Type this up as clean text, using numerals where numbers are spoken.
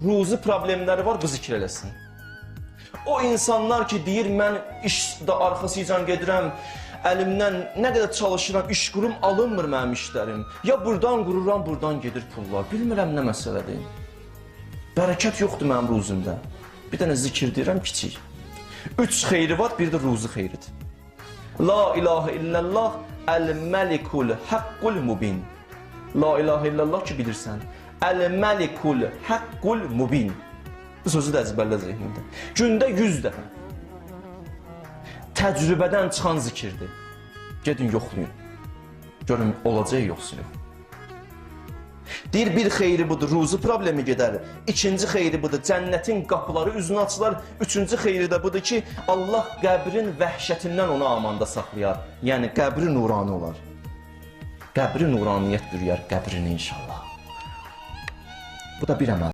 ruzi problemləri var, bu zikr eləsin. O insanlar ki, deyir, mən işdə arxasıcan gedirəm, əlimdən nə qədər çalışıram, iş qurum, alınmır mənim işlərim. Ya buradan qururam, buradan gedir pullar. Bilmirəm nə məsələdir. Bərəkət yoxdur mənim ruzimdə. Bir dənə zikr deyirəm, kiçik. 3 xeyri var, bir də ruzi xeyridir. La ilahe illallah, əl-məlikul haqqul mubin. La ilahe illallah ki, bilirsən. Əl-məlikul haqqul mubin. Bu sözü də əzbərlə zehnində. Gündə 100 dəfə. Təcrübədən çıxan zikirdir. Gedin yoxlayın. Görün, olacaq yoxsa yox. Deyir, bir xeyri budur, ruzi problemi gedər. İkinci xeyri budur, cənnətin qapıları üzünü açılar. Üçüncü xeyri də budur ki, Allah qəbrin vəhşətindən onu amanda saxlayar. Yəni, qəbri nurani olar. Qəbri nuraniyyət bürüyər qəbrini inşallah. Bu da bir əməl.